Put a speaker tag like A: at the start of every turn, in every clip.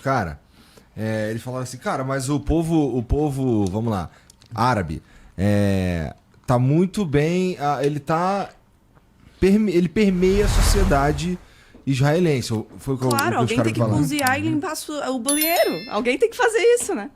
A: caras, eles falaram assim, cara, mas o povo, vamos lá, árabe, tá muito bem, ele permeia a sociedade israelense. Foi o que
B: Claro, alguém tem que cozinhar e limpar o banheiro. Alguém tem que fazer isso, né?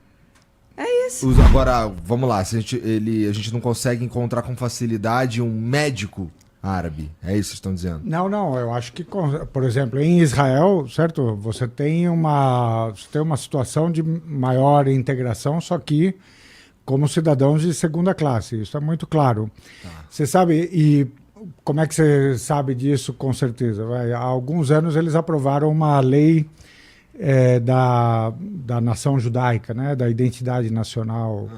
B: É isso.
A: Agora, vamos lá, se a gente não consegue encontrar com facilidade um médico árabe. É isso que vocês estão dizendo?
C: Não, eu acho que, por exemplo, em Israel, certo? Você tem uma situação de maior integração, só que como cidadãos de segunda classe. Isso é muito claro. Tá. Você sabe, e como é que você sabe disso com certeza? Há alguns anos eles aprovaram uma lei da nação judaica, né? Da identidade nacional,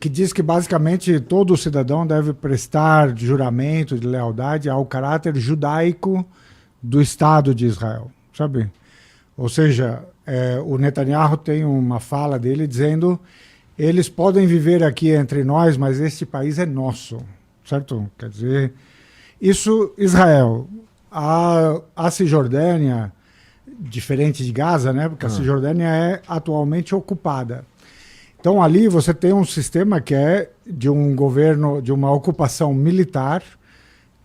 C: que diz que basicamente todo cidadão deve prestar juramento de lealdade ao caráter judaico do Estado de Israel, sabe? Ou seja, o Netanyahu tem uma fala dele dizendo: eles podem viver aqui entre nós, mas este país é nosso, certo? Quer dizer, isso, Israel, a Cisjordânia, diferente de Gaza, né? Porque a Cisjordânia é atualmente ocupada. Então ali você tem um sistema que é de um governo, de uma ocupação militar,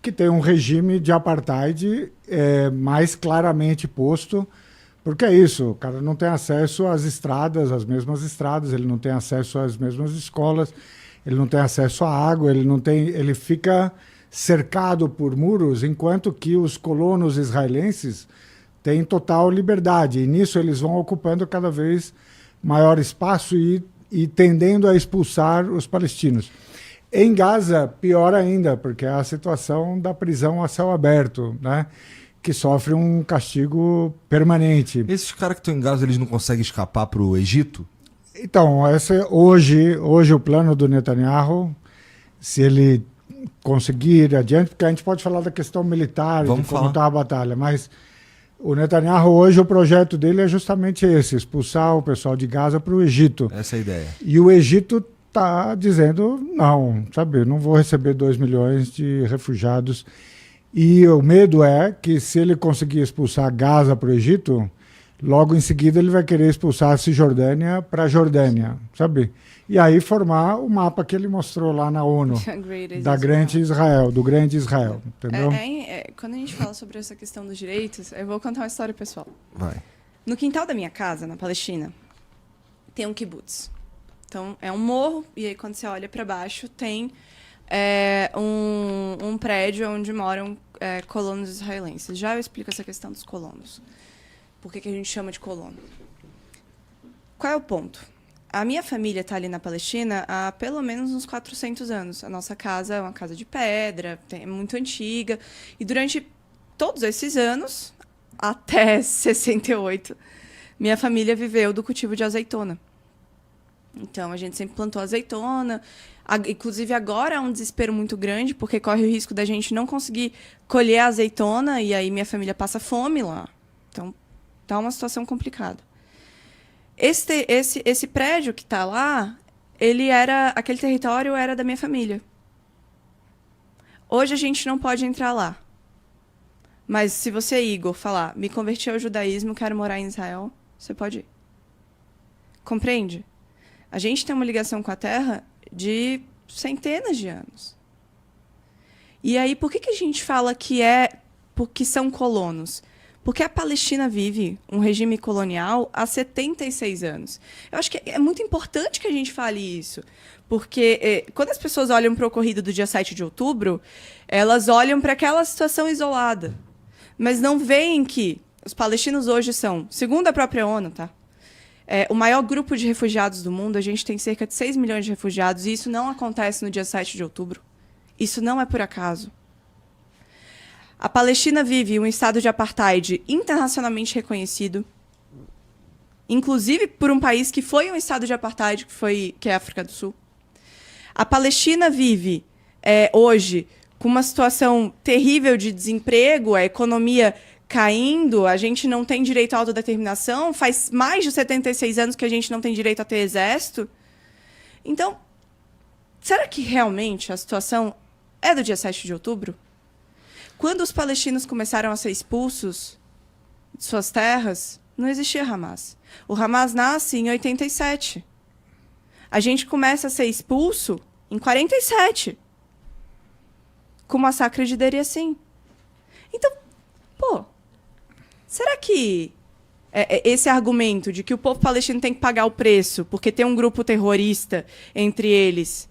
C: que tem um regime de apartheid mais claramente posto, porque é isso, o cara não tem acesso às estradas, às mesmas estradas, ele não tem acesso às mesmas escolas, ele não tem acesso à água, ele fica cercado por muros, enquanto que os colonos israelenses têm total liberdade, e nisso eles vão ocupando cada vez maior espaço e tendendo a expulsar os palestinos. Em Gaza, pior ainda, porque é a situação da prisão a céu aberto, né? Que sofre um castigo permanente.
A: Esses caras que estão em Gaza, eles não conseguem escapar para o Egito?
C: Então, hoje o plano do Netanyahu, se ele conseguir ir adiante, porque a gente pode falar da questão militar, de como está a batalha, mas o Netanyahu hoje, o projeto dele é justamente esse, expulsar o pessoal de Gaza para o Egito.
A: Essa é a ideia.
C: E o Egito está dizendo, não, sabe, não vou receber 2 milhões de refugiados. E o medo é que, se ele conseguir expulsar Gaza para o Egito, logo em seguida ele vai querer expulsar a Cisjordânia para a Jordânia, sabe? E aí formar o mapa que ele mostrou lá na ONU, da Grande Israel, do Grande Israel, entendeu?
B: Quando a gente fala sobre essa questão dos direitos, eu vou contar uma história pessoal.
A: Vai.
B: No quintal da minha casa, na Palestina, tem um kibbutz. Então, é um morro, e aí quando você olha para baixo, tem um prédio onde moram colonos israelenses. Já eu explico essa questão dos colonos. Por que a gente chama de colono? Qual é o ponto? A minha família está ali na Palestina há pelo menos uns 400 anos. A nossa casa é uma casa de pedra, é muito antiga. E durante todos esses anos, até 68, minha família viveu do cultivo de azeitona. Então, a gente sempre plantou azeitona. Inclusive, agora é um desespero muito grande, porque corre o risco da gente não conseguir colher a azeitona, e aí minha família passa fome lá. Então, tá uma situação complicada. Esse prédio que está lá, aquele território era da minha família. Hoje a gente não pode entrar lá. Mas se você, Igor, falar, me converti ao judaísmo, quero morar em Israel, você pode ir. Compreende? A gente tem uma ligação com a terra de centenas de anos. E aí, por que a gente fala porque são colonos? Porque a Palestina vive um regime colonial há 76 anos. Eu acho que é muito importante que a gente fale isso. Porque quando as pessoas olham para o ocorrido do dia 7 de outubro, elas olham para aquela situação isolada. Mas não veem que os palestinos hoje são, segundo a própria ONU, tá? O maior grupo de refugiados do mundo. A gente tem cerca de 6 milhões de refugiados, e isso não acontece no dia 7 de outubro. Isso não é por acaso. A Palestina vive um estado de apartheid internacionalmente reconhecido, inclusive por um país que foi um estado de apartheid, que é a África do Sul. A Palestina vive, hoje, com uma situação terrível de desemprego, a economia caindo, a gente não tem direito à autodeterminação, faz mais de 76 anos que a gente não tem direito a ter exército. Então, será que realmente a situação é do dia 7 de outubro? Quando os palestinos começaram a ser expulsos de suas terras, Não existia Hamas. O Hamas nasce em 87. A gente começa a ser expulso em 47. Com o massacre de Deir Yassin. Então, pô, será que esse argumento de que o povo palestino tem que pagar o preço porque tem um grupo terrorista entre eles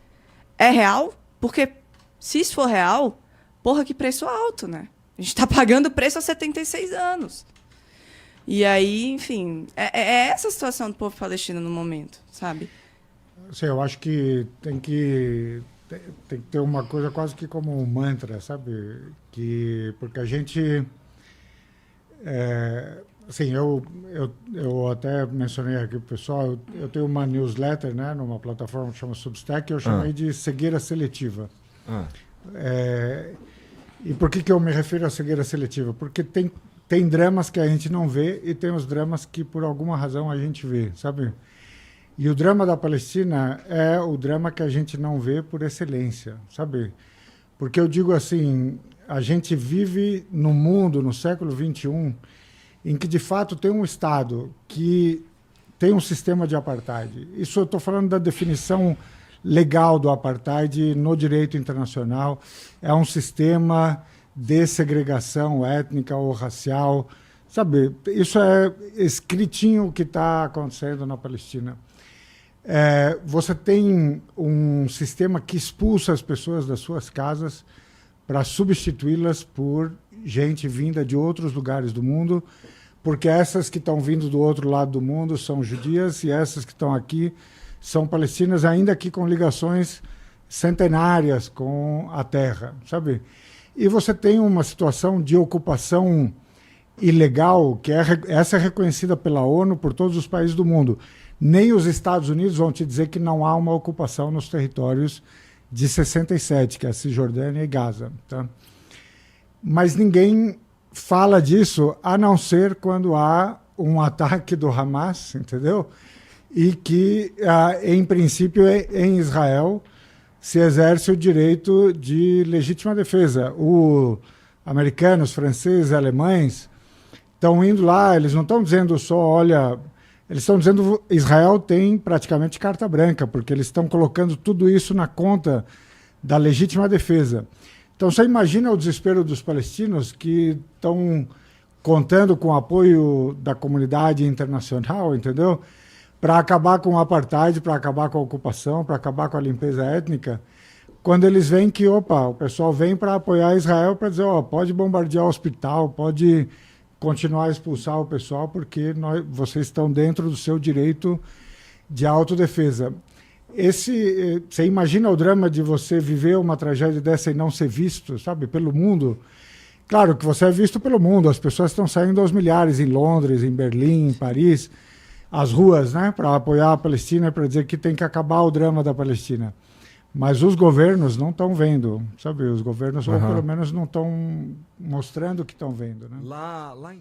B: é real? Porque se isso for real, porra, que preço alto, né? A gente tá pagando preço há 76 anos. E aí, enfim, é essa a situação do povo palestino no momento, sabe?
C: Sim, eu acho que tem que ter uma coisa quase que como um mantra, sabe? Porque a gente... assim, eu até mencionei aqui pro pessoal, eu tenho uma newsletter, né, numa plataforma que chama Substack, que eu chamei de cegueira seletiva. E por que eu me refiro a cegueira seletiva? Porque tem dramas que a gente não vê e tem os dramas que, por alguma razão, a gente vê, sabe? E o drama da Palestina é o drama que a gente não vê por excelência, sabe? Porque eu digo assim, a gente vive no mundo, no século XXI, em que, de fato, tem um Estado que tem um sistema de apartheid. Isso eu estou falando da definição legal do apartheid no direito internacional. É um sistema de segregação étnica ou racial. Sabe, isso é escritinho o que está acontecendo na Palestina. Você tem um sistema que expulsa as pessoas das suas casas para substituí-las por gente vinda de outros lugares do mundo, porque essas que estão vindo do outro lado do mundo são judias e essas que estão aqui são palestinas, ainda que com ligações centenárias com a terra, sabe? E você tem uma situação de ocupação ilegal, que essa é reconhecida pela ONU por todos os países do mundo. Nem os Estados Unidos vão te dizer que não há uma ocupação nos territórios de 67, que é a Cisjordânia e Gaza. Tá? Mas ninguém fala disso, a não ser quando há um ataque do Hamas, entendeu? E que, em princípio, em Israel se exerce o direito de legítima defesa. Os americanos, franceses, alemães estão indo lá, eles não estão dizendo só, olha... Eles estão dizendo que Israel tem praticamente carta branca, porque eles estão colocando tudo isso na conta da legítima defesa. Então, você imagina o desespero dos palestinos que estão contando com o apoio da comunidade internacional, entendeu? Para acabar com o apartheid, para acabar com a ocupação, para acabar com a limpeza étnica, quando eles veem que, o pessoal vem para apoiar Israel para dizer, pode bombardear o hospital, pode continuar a expulsar o pessoal porque vocês estão dentro do seu direito de autodefesa. Você imagina o drama de você viver uma tragédia dessa e não ser visto, sabe, pelo mundo? Claro que você é visto pelo mundo, as pessoas estão saindo aos milhares em Londres, em Berlim, em Paris, as ruas, né, para apoiar a Palestina, para dizer que tem que acabar o drama da Palestina. Mas os governos não estão vendo, sabe? Os governos, ou pelo menos, não estão mostrando que estão vendo, né?
A: Lá em